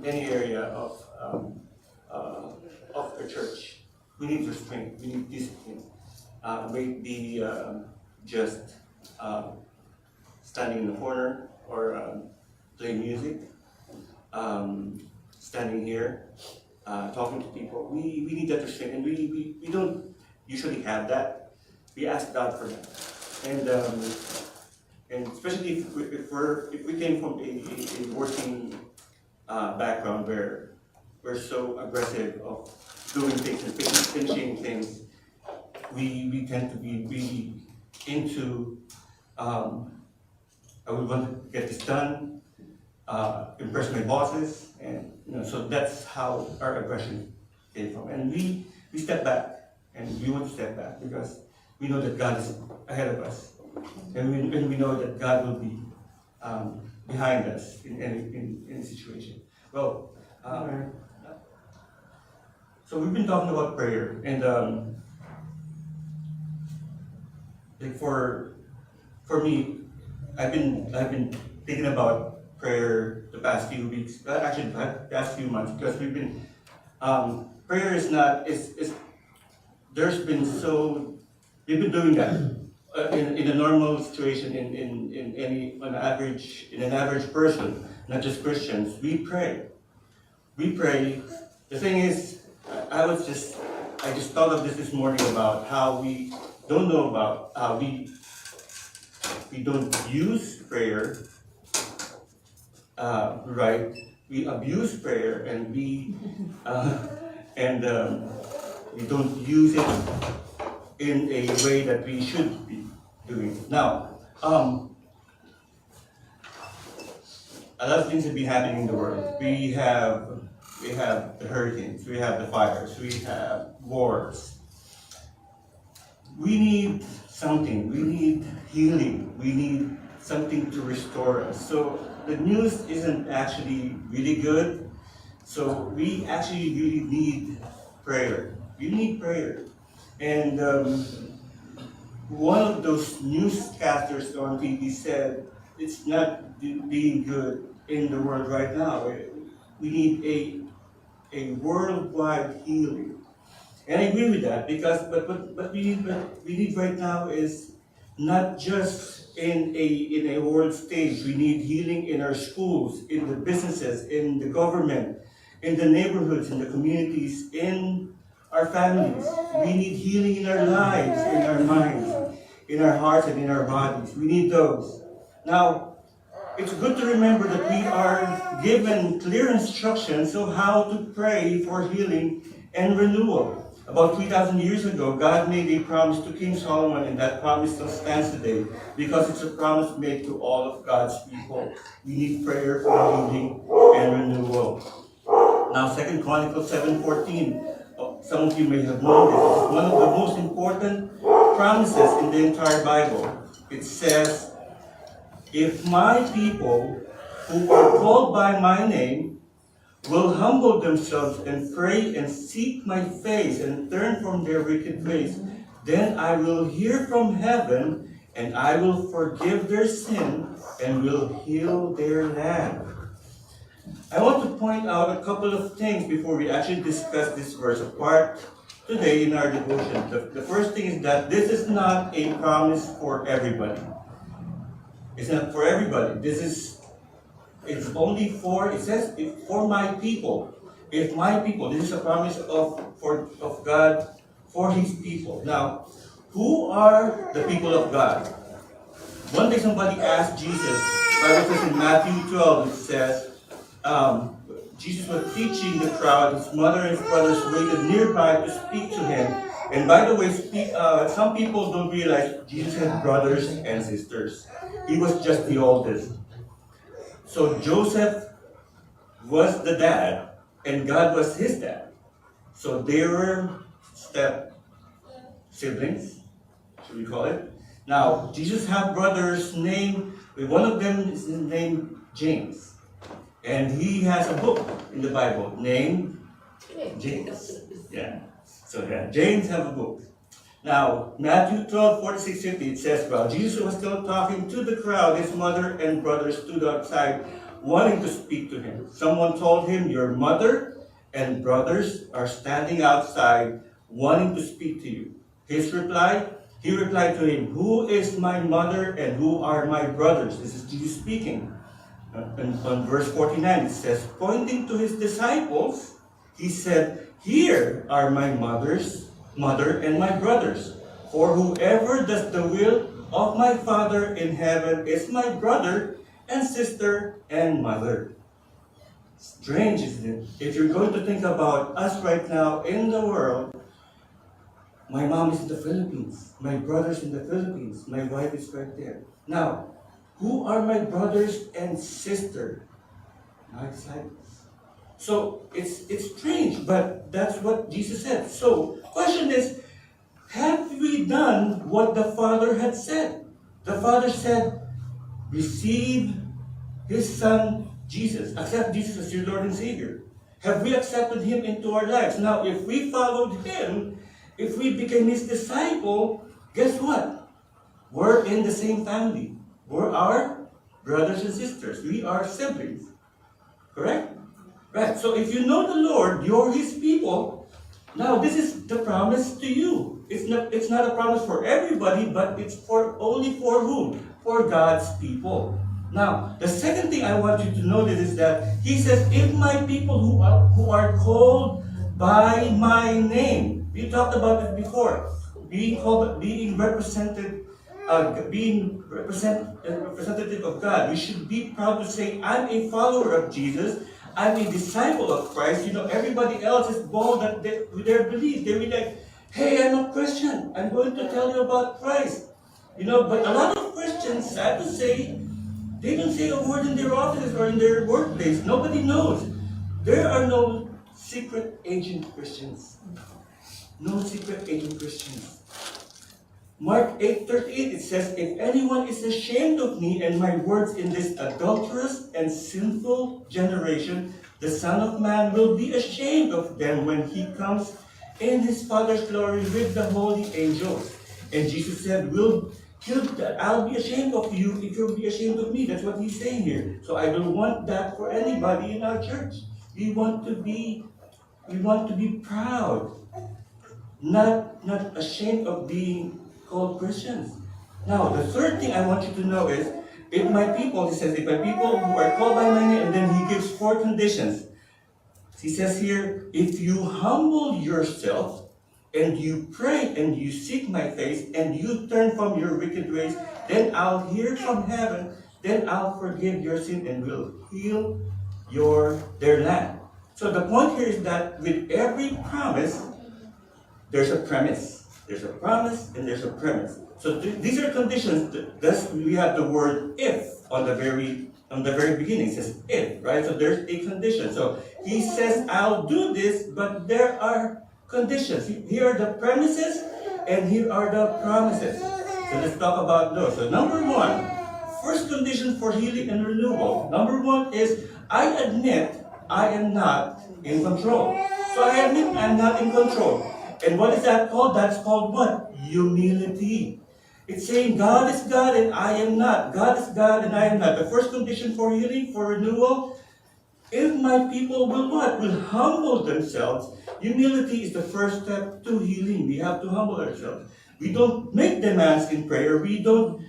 any area of a church, we need restraint, we need discipline. May it be just standing in the corner or playing music, standing here, talking to people. We need that restraint, and we don't usually have that. We ask God for that. And especially if we came from a working background where we're so aggressive of doing things and finishing things, we tend to be really into I would want to get this done, impress my bosses, and so that's how our aggression came from. And we step back, and we want to step back because we know that God is ahead of us. And we know that God will be behind us in any situation. Well, so we've been talking about prayer, and like for me, I've been thinking about prayer the past few weeks, actually the past few months, because we've been prayer is not is there's been so we've been doing that. In a normal situation, in an average person, not just Christians, we pray. We pray. The thing is, I just thought of this morning about how we don't know about how we don't use prayer right. We abuse prayer, and we don't use it in a way that we should be doing. Now, a lot of things have been happening in the world. We have the hurricanes, we have the fires, we have wars. We need something. We need healing. We need something to restore us. So the news isn't actually really good. So we actually really need prayer. We need prayer. And one of those newscasters on TV said, it's not being good in the world right now. We need a worldwide healing. And I agree with that, because but we need right now is not just in a world stage. We need healing in our schools, in the businesses, in the government, in the neighborhoods, in the communities, in our families. We need healing in our lives, in our minds, in our hearts, and in our bodies. We need those. Now, it's good to remember that we are given clear instructions of how to pray for healing and renewal. About 3,000 years ago, God made a promise to King Solomon, and that promise still stands today because it's a promise made to all of God's people. We need prayer for healing and renewal. Now, 2 Chronicles 7:14. Some of you may have known this. It's one of the most important promises in the entire Bible. It says, if my people who are called by my name will humble themselves and pray and seek my face and turn from their wicked ways, then I will hear from heaven and I will forgive their sin and will heal their land. I want to point out a couple of things before we actually discuss this verse apart today in our devotion. The first thing is that this is not a promise for everybody. It's not for everybody. It's only for, it says, for my people. If my people, this is a promise of God for His people. Now, who are the people of God? One day somebody asked Jesus, the Bible says in Matthew 12, it says, Jesus was teaching the crowd. His mother and his brothers waited nearby to speak to him. And by the way, some people don't realize Jesus had brothers and sisters. He was just the oldest. So Joseph was the dad, and God was his dad. So they were step siblings, should we call it? Now, Jesus had brothers named, one of them is named James. And he has a book in the Bible named James. Yeah. So yeah, James have a book. Now, Matthew 12, 46, 50, it says, while Jesus was still talking to the crowd, his mother and brothers stood outside wanting to speak to him. Someone told him, your mother and brothers are standing outside wanting to speak to you. He replied to him, who is my mother and who are my brothers? This is Jesus speaking. And on verse 49 it says, pointing to his disciples, he said, here are my mother and my brothers. For whoever does the will of my Father in heaven is my brother and sister and mother. Strange, isn't it? If you're going to think about us right now in the world, my mom is in the Philippines, my brother's in the Philippines, my wife is right there. Now, who are my brothers and sister? My disciples. So it's strange, but that's what Jesus said. So, question is, have we done what the Father had said? The Father said, receive His Son Jesus. Accept Jesus as your Lord and Savior. Have we accepted Him into our lives? Now, if we followed Him, if we became His disciple, guess what? We're in the same family. We're our brothers and sisters. We are siblings. Correct? Right. So if you know the Lord, you're His people. Now, this is the promise to you. It's not a promise for everybody, but it's only for whom? For God's people. Now, the second thing I want you to notice is that He says, if my people who are called by my name. We talked about it before. Being representative of God. We should be proud to say, I'm a follower of Jesus. I'm a disciple of Christ. Everybody else is bold with their belief. They're like, hey, I'm a Christian. I'm going to tell you about Christ. But a lot of Christians, sad to say, they don't say a word in their offices or in their workplace. Nobody knows. There are no secret agent Christians. No secret agent Christians. Mark 8:38, it says, if anyone is ashamed of me and my words in this adulterous and sinful generation, the Son of Man will be ashamed of them when He comes in His Father's glory with the holy angels. And Jesus said, I'll be ashamed of you if you'll be ashamed of me. That's what He's saying here. So I don't want that for anybody in our church. We want to be proud, not ashamed of being called Christians. Now, the third thing I want you to know is, if my people who are called by my name, and then He gives 4 conditions. He says here, if you humble yourself, and you pray, and you seek my face, and you turn from your wicked ways, then I'll hear from heaven, then I'll forgive your sin, and will heal their land. So the point here is that with every promise, there's a premise. There's a promise and there's a premise. So these are conditions. Thus, we have the word if on the very beginning. It says if, right? So there's a condition. So He says, I'll do this, but there are conditions. Here are the premises and here are the promises. So let's talk about those. So number 1, first condition for healing and renewal. Number 1 is, I admit I am not in control. So I admit I'm not in control. And what is that called? That's called what? Humility. It's saying God is God and I am not. God is God and I am not. The first condition for healing, for renewal, if my people will what? Will humble themselves. Humility is the first step to healing. We have to humble ourselves. We don't make demands in prayer. We don't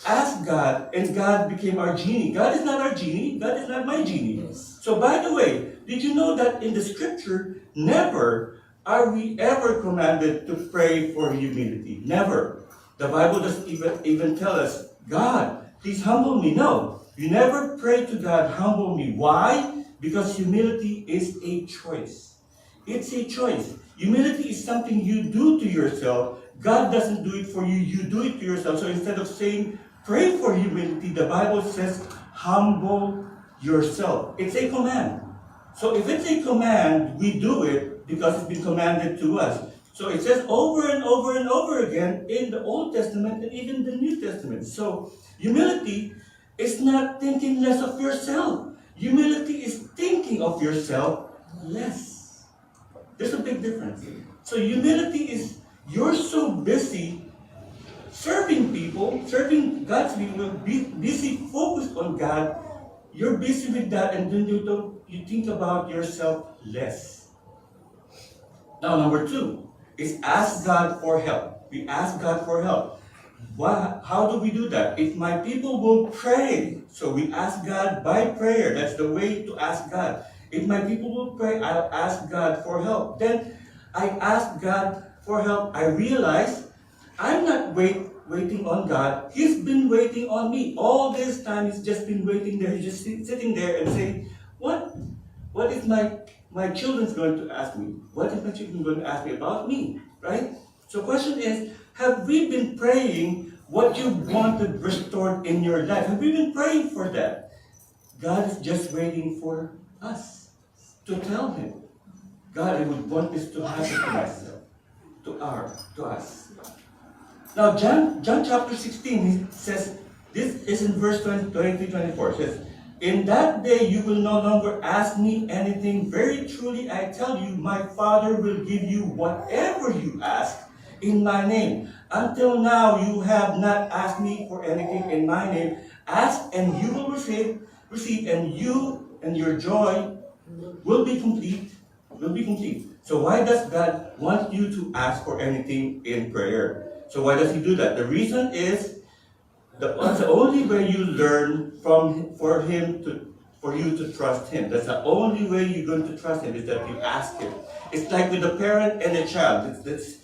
ask God and God became our genie. God is not our genie. God is not my genie. So by the way, did you know that in the scripture, never are we ever commanded to pray for humility? Never. The Bible doesn't even tell us, God, please humble me. No. You never pray to God, humble me. Why? Because humility is a choice. It's a choice. Humility is something you do to yourself. God doesn't do it for you. You do it to yourself. So instead of saying, pray for humility, the Bible says, humble yourself. It's a command. So if it's a command, we do it because it's been commanded to us. So it says over and over and over again in the Old Testament and even the New Testament. So humility is not thinking less of yourself. Humility is thinking of yourself less. There's a big difference. So humility is, you're so busy serving people, serving God's people, busy focused on God, you're busy with that, and then you think about yourself less. Now, number two is ask God for help. We ask God for help. How do we do that? If my people will pray, so we ask God by prayer. That's the way to ask God. If my people will pray, I'll ask God for help. Then I ask God for help. I realize I'm not waiting on God. He's been waiting on me. All this time he's just been waiting there. He's just sitting there and saying, what is my children's going to ask me? What is my children going to ask me about me? Right? So question is, have we been praying what you wanted restored in your life? Have we been praying for that? God is just waiting for us to tell him, God, I would want this to happen to myself, to us. Now, John chapter 16, he says, this is in verse 23-24, says, in that day you will no longer ask me anything. Very truly I tell you, my Father will give you whatever you ask in my name. Until now you have not asked me for anything in my name. Ask and you will receive, and you and your joy will be complete. So why does God want you to ask for anything in prayer? So why does he do that? The reason is that's the only way you learn for you to trust him. That's the only way you're going to trust him, is that you ask him. It's like with a parent and a child. Let's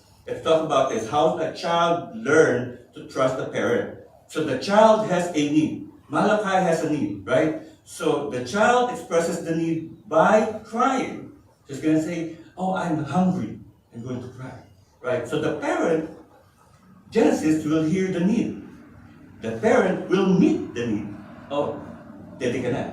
talk about this. How a child learn to trust a parent. So the child has a need. Malachi has a need, right? So the child expresses the need by crying. He's going to say, oh, I'm hungry. I'm going to cry, right? So the parent, Genesis, will hear the need. The parent will meet the need. Oh, dedi ka na.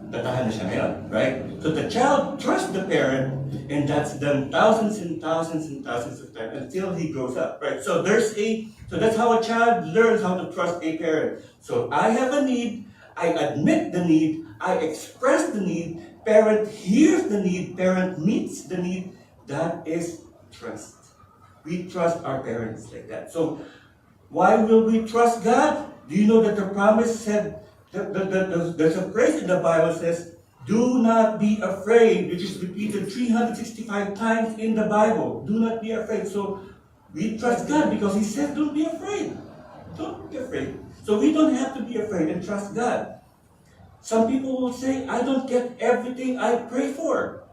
Tatahan na siya ngayon, right? So the child trusts the parent, and that's done thousands and thousands and thousands of times until he grows up, right? So that's how a child learns how to trust a parent. So I have a need, I admit the need, I express the need, parent hears the need, parent meets the need. That is trust. We trust our parents like that. So why will we trust God? Do you know that the promise said, there's a phrase in the Bible says, do not be afraid, which is repeated 365 times in the Bible. Do not be afraid. So we trust God because he said, don't be afraid. Don't be afraid. So we don't have to be afraid and trust God. Some people will say, I don't get everything I pray for.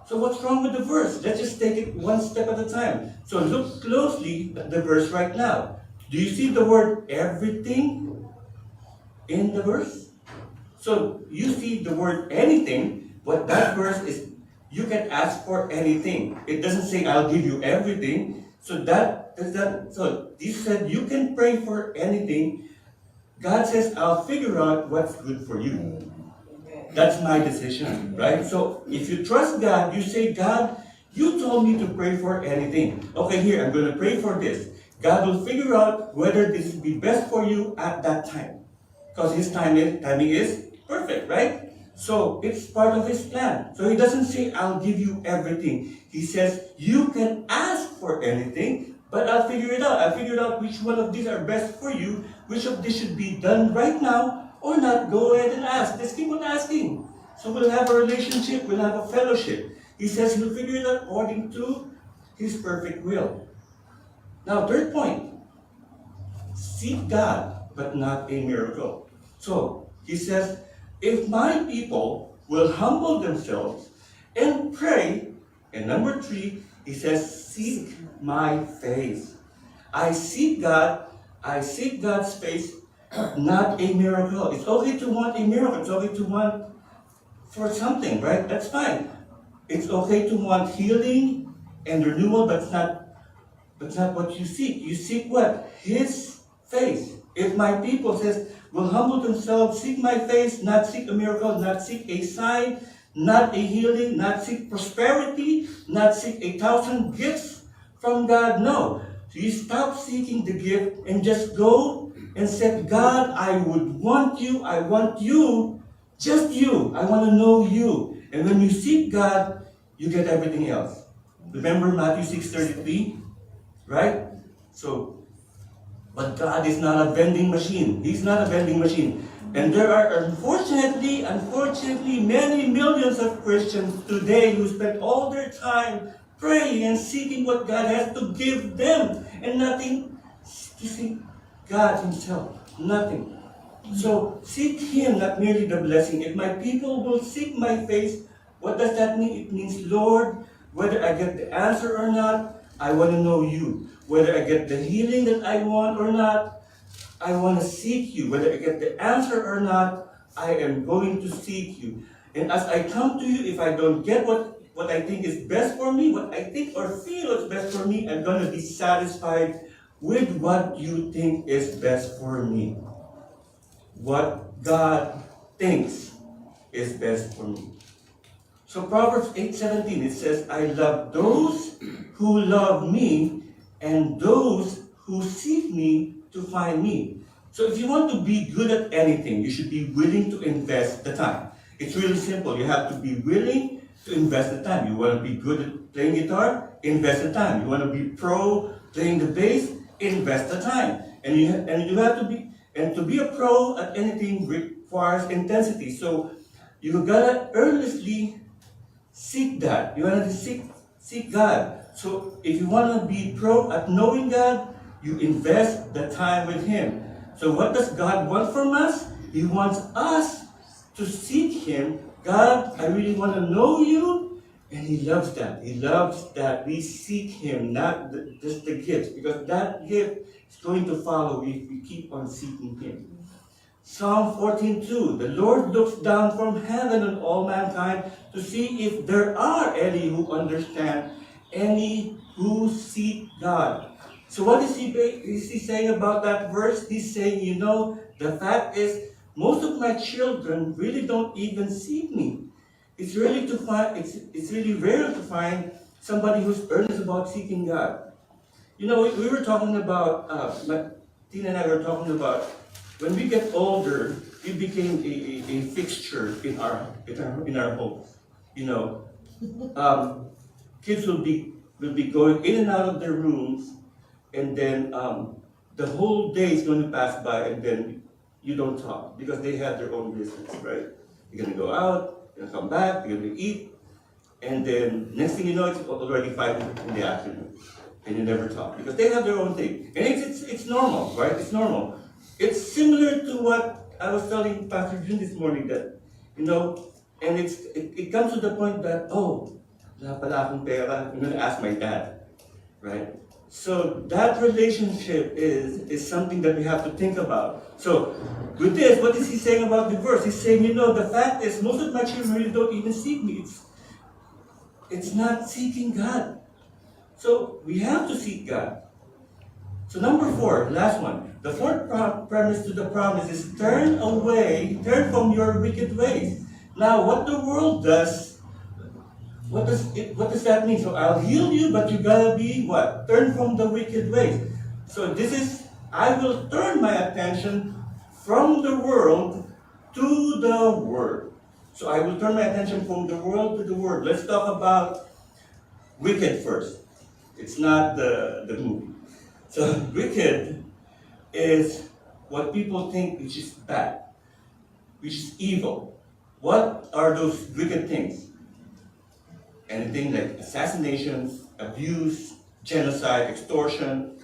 So what's wrong with the verse? Let's just take it one step at a time. So look closely at the verse right now. Do you see the word everything in the verse? So you see the word anything. What that verse is, you can ask for anything. It doesn't say I'll give you everything. So so this said you can pray for anything. God says I'll figure out what's good for you. That's my decision, right? So if you trust God, you say, God, you told me to pray for anything. Okay, here, I'm going to pray for this. God will figure out whether this will be best for you at that time. Because his timing is perfect, right? So it's part of his plan. So he doesn't say, I'll give you everything. He says, you can ask for anything, but I'll figure it out. I'll figure out which one of these are best for you, which of these should be done right now, or not. Go ahead and ask. Just keep on asking. So we'll have a relationship, we'll have a fellowship. He says he'll figure it out according to his perfect will. Now, third point, seek God, but not a miracle. So, he says, if my people will humble themselves and pray, and number 3, he says, seek my face. I seek God's face, not a miracle. It's okay to want a miracle. It's okay to want for something, right? That's fine. It's okay to want healing and renewal, but it's not what you seek. You seek what? His face. If my people will humble themselves, seek my face, not seek a miracle, not seek a sign, not a healing, not seek prosperity, not seek 1,000 gifts from God. No. So you stop seeking the gift and just go and say, God, I would want you. I want you, just you. I want to know you. And when you seek God, you get everything else. Remember Matthew 6:33? Right? So, but God is not a vending machine. He's not a vending machine. And there are unfortunately, many millions of Christians today who spend all their time praying and seeking what God has to give them and nothing to seek God Himself. Nothing. So seek Him, not merely the blessing. If my people will seek my face, what does that mean? It means, Lord, whether I get the answer or not, I want to know You. Whether I get the healing that I want or not, I want to seek You. Whether I get the answer or not, I am going to seek You. And as I come to You, if I don't get what I think is best for me, what I think or feel is best for me, I'm going to be satisfied with what You think is best for me. What God thinks is best for me. So Proverbs 8:17, it says, I love those who love Me, and those who seek Me to find Me. So if you want to be good at anything, you should be willing to invest the time. It's really simple. You have to be willing to invest the time. You want to be good at playing guitar? Invest the time. You want to be pro playing the bass? Invest the time. And you have to be, and to be a pro at anything requires intensity. So you gotta earnestly seek that. You gotta seek God. So if you wanna be pro at knowing God, you invest the time with Him. So what does God want from us? He wants us to seek Him. God, I really want to know You, and He loves that. He loves that we seek Him, not just the gifts, because that gift is going to follow if we keep on seeking Him. Psalm 14:2, the Lord looks down from heaven on all mankind to see if there are any who understand, any who seek God. So what is he saying about that verse? He's saying, the fact is, most of my children really don't even seek Me. It's really rare to find somebody who's earnest about seeking God. We were talking about, Tina and I were talking about, when we get older, it became a fixture in our homes. Kids will be going in and out of their rooms, and then the whole day is going to pass by, and then you don't talk because they have their own business, right? You're going to go out, you're going to come back, you're going to eat, and then next thing you know, it's already 5 in the afternoon, and you never talk because they have their own thing, and it's normal, right? It's normal. It's similar to what I was telling Pastor June this morning that, and it comes to the point that, wala pala akong pera, I'm going to ask my dad, right? So that relationship is something that we have to think about. So with this, what is he saying about the verse? He's saying, the fact is, most of my children really don't even seek Me. It's not seeking God. So we have to seek God. So number 4, last one. The fourth premise to the promise is turn from your wicked ways. Now, what the world does, what does that mean? So I'll heal you, but you gotta be what? Turn from the wicked ways. So I will turn my attention from the world to the Word. So I will turn my attention from the world to the Word. Let's talk about wicked first. It's not the movie. So wicked is what people think which is bad, which is evil. What are those wicked things? Anything like assassinations, abuse, genocide, extortion,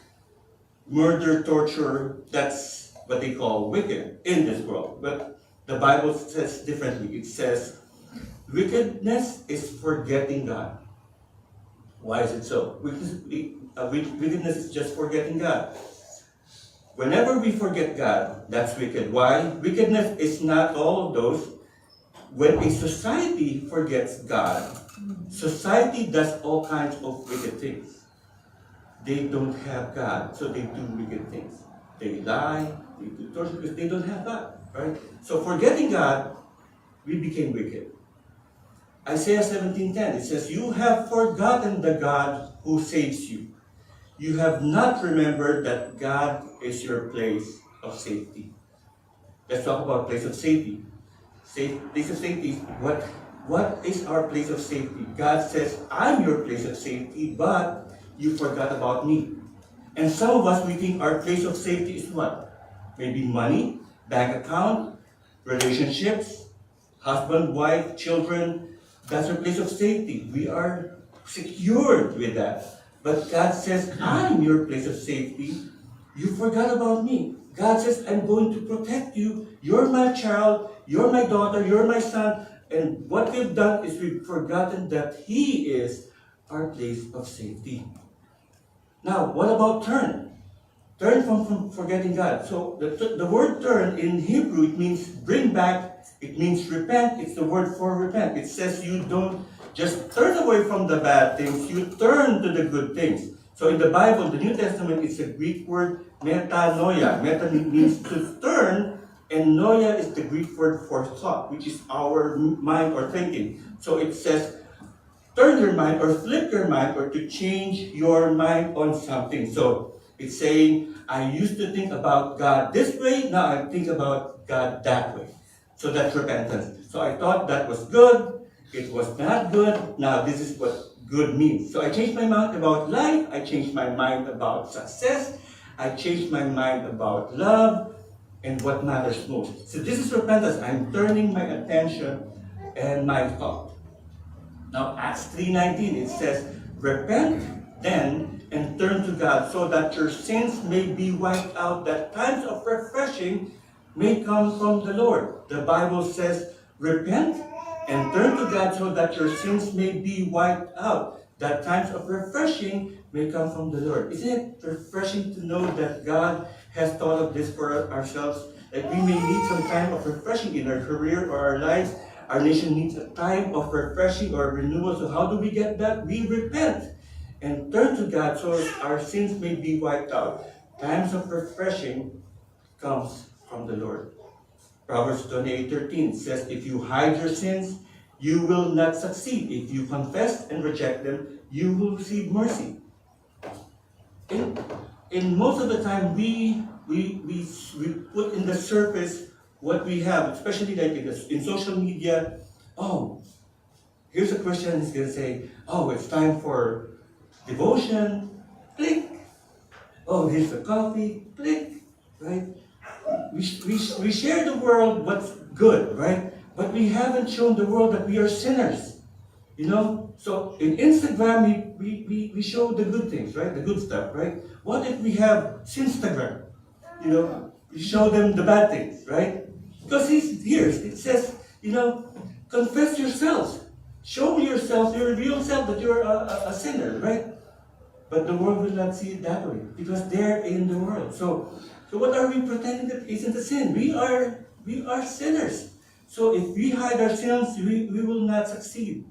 murder, torture. That's what they call wicked in this world. But the Bible says differently. It says wickedness is forgetting God. Why is it so? Wickedness is just forgetting God. Whenever we forget God, that's wicked. Why? Wickedness is not all of those. When a society forgets God, society does all kinds of wicked things. They don't have God, so they do wicked things. They lie, they do torture because they don't have God, right? So forgetting God, we became wicked. Isaiah 17:10, it says, you have forgotten the God who saves you. You have not remembered that God is your place of safety. Let's talk about place of safety. Place of safety, what is our place of safety? God says, I'm your place of safety, but you forgot about Me. And some of us, we think our place of safety is what? Maybe money, bank account, relationships, husband, wife, children, that's our place of safety. We are secured with that. But God says, I'm your place of safety. You forgot about me. God says, I'm going to protect you. You're my child. You're my daughter. You're my son. And what we've done is we've forgotten that He is our place of safety. Now, what about turn? Turn from forgetting God. So the word turn in Hebrew, it means bring back, it means repent. It's the word for repent. It says you don't just turn away from the bad things, you turn to the good things. So in the Bible, the New Testament, it's a Greek word metanoia. Meta means to turn, and noia is the Greek word for thought, which is our mind or thinking. So it says turn your mind or flip your mind or to change your mind on something. So it's saying, I used to think about God this way, now I think about God that way. So that's repentance. So I thought that was good, it was not good, now this is what good means. So I changed my mind about life, I changed my mind about success, I changed my mind about love, and what matters most. So this is repentance. I'm turning my attention and my thought. Now, Acts 3:19, it says, repent then and turn to God so that your sins may be wiped out, that times of refreshing may come from the Lord. The Bible says, repent and turn to God so that your sins may be wiped out, that times of refreshing may come from the Lord. Isn't it refreshing to know that God has thought of this for ourselves? That we may need some time of refreshing in our career or our lives. Our nation needs a time of refreshing or renewal. So how do we get that? We repent and turn to God so our sins may be wiped out. Times of refreshing comes from the Lord. Proverbs 28:13 says, if you hide your sins, you will not succeed. If you confess and reject them, you will receive mercy. In most of the time, we put in the surface what we have, especially like in social media. Oh, here's a Christian who's going to say, oh, it's time for devotion, click. Oh, here's the coffee, click, right? We share the world what's good, right? But we haven't shown the world that we are sinners, you know? So in Instagram, we show the good things, right? The good stuff, right? What if we have Sinstagram? You know, we show them the bad things, right? Because here, it says, you know, confess yourselves. Show yourself, your real self, that you're a sinner, right? But the world will not see it that way because they're in the world. So what are we pretending that isn't a sin? We are sinners. So if we hide our sins, we will not succeed.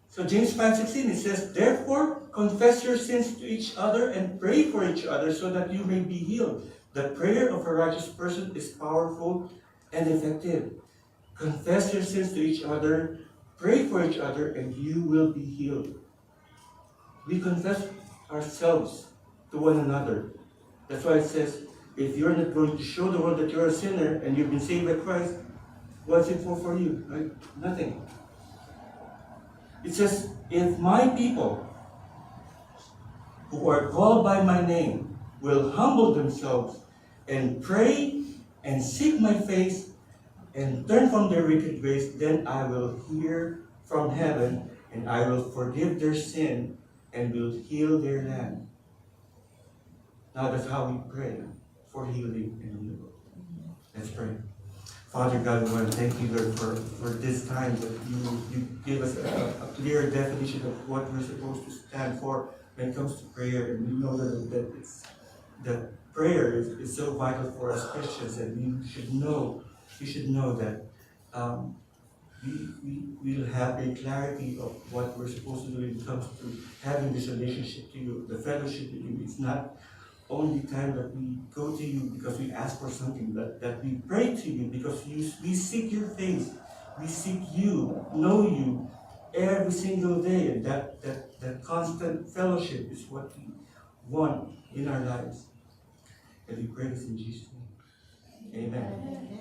So James 5:16, it says, therefore, confess your sins to each other and pray for each other so that you may be healed. The prayer of a righteous person is powerful and effective. Confess your sins to each other, pray for each other, and you will be healed. We confess ourselves to one another. That's why it says, if you're not going to show the world that you're a sinner and you've been saved by Christ, what's it for you? Right? Nothing. It says, if my people who are called by my name will humble themselves and pray and seek my face and turn from their wicked ways, then I will hear from heaven and I will forgive their sin and will heal their land. Now that's how we pray for healing and renewal. Let's pray. Father God, we want to thank you, Lord, for this time that you give us a clear definition of what we're supposed to stand for when it comes to prayer. And we know that prayer is so vital for us Christians, and we should know that we will have a clarity of what we're supposed to do when it comes to having this relationship to you, the fellowship with you. It's not only time that we go to you because we ask for something, that we pray to you because we seek your face. We seek you, know you every single day, and that constant fellowship is what we want in our lives. And we pray this in Jesus' name. Amen.